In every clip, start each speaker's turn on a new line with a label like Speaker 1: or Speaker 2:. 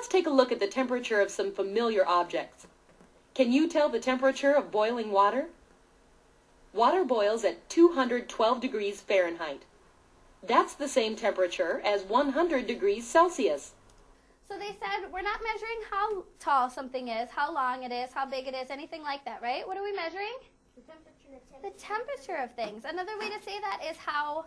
Speaker 1: let's take a look at the temperature of some familiar objects. Can you tell the temperature of boiling water? Water boils at 212 degrees Fahrenheit. That's the same temperature as 100 degrees Celsius.
Speaker 2: So they said we're not measuring how tall something is, how long it is, how big it is, anything like that, right? What are we measuring? The temperature of things. Another way to say that is how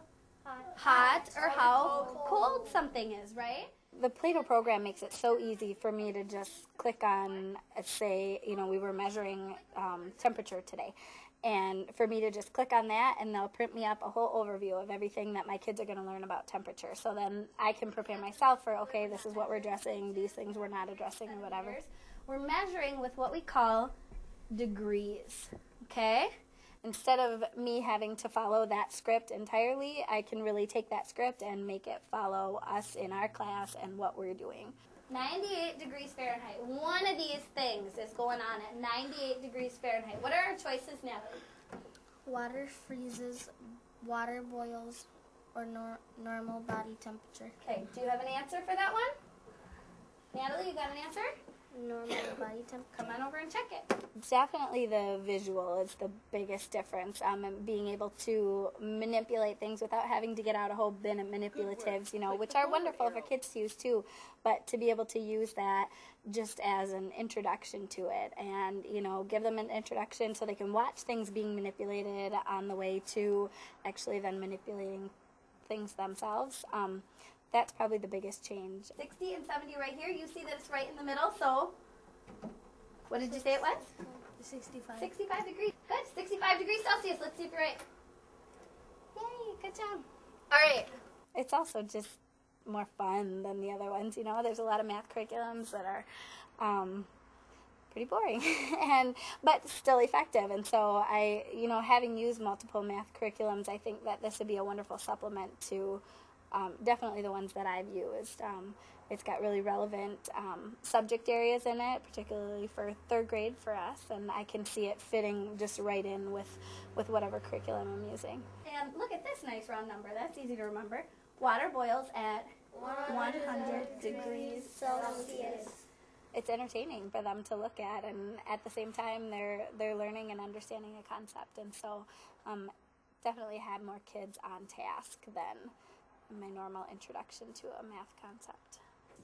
Speaker 2: hot or how cold something is, right? The PLATO program makes it so easy for me to just click on, say, we were measuring temperature today. And for me to just click on that, and they'll print me up a whole overview of everything that my kids are going to learn about temperature. So then I can prepare myself for, okay, this is what we're addressing, these things we're not addressing, or whatever. We're measuring with what we call degrees, okay? Instead of me having to follow that script entirely, I can really take that script and make it follow us in our class and what we're doing. 98 degrees Fahrenheit. One of these things is going on at 98 degrees Fahrenheit. What are our choices, Natalie?
Speaker 3: Water freezes, water boils, or normal body temperature.
Speaker 2: Okay, do you have an answer for that one? Natalie, you got an answer?
Speaker 3: Normal body temperature.
Speaker 2: Come on over and check it. Definitely the visual is the biggest difference. And being able to manipulate things without having to get out a whole bin of manipulatives, which are wonderful for kids to use too, but to be able to use that just as an introduction to it and, give them an introduction so they can watch things being manipulated on the way to actually then manipulating things themselves. That's probably the biggest change. 60 and 70 right here. You see that it's right in the middle, so what did you say it was?
Speaker 3: 65.
Speaker 2: 65 degrees. Good. 65 degrees Celsius. Let's see if you're right. Yay, good job. All right. It's also just more fun than the other ones, There's a lot of math curriculums that are pretty boring, but still effective. And so I, having used multiple math curriculums, I think that this would be a wonderful supplement to definitely the ones that I've used. It's got really relevant subject areas in it, particularly for third grade for us, and I can see it fitting just right in with whatever curriculum I'm using. And look at this nice round number. That's easy to remember. Water boils at 100 degrees Celsius. It's entertaining for them to look at, and at the same time they're learning and understanding a concept, and so definitely have more kids on task than my normal introduction to a math concept.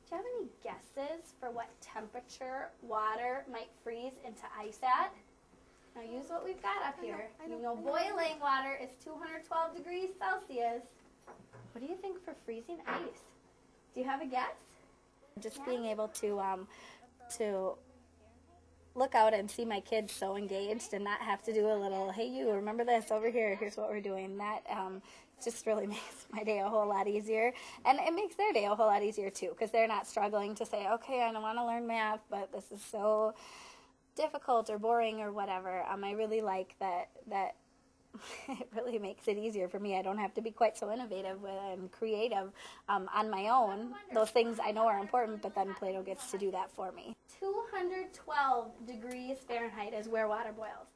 Speaker 2: Do you have any guesses for what temperature water might freeze into ice at? Now use what we've got up here. Boiling water is 212 degrees Celsius. What do you think for freezing ice? Do you have a guess? Just being able to look out and see my kids so engaged and not have to do a little, hey, you remember this over here, here's what we're doing. That just really makes my day a whole lot easier. And it makes their day a whole lot easier too, because they're not struggling to say, okay, I don't want to learn math, but this is so difficult or boring or whatever. I really like that it really makes it easier for me. I don't have to be quite so innovative and creative on my own. Those things I know are important, but then PLATO gets to do that for me. 212 degrees Fahrenheit is where water boils.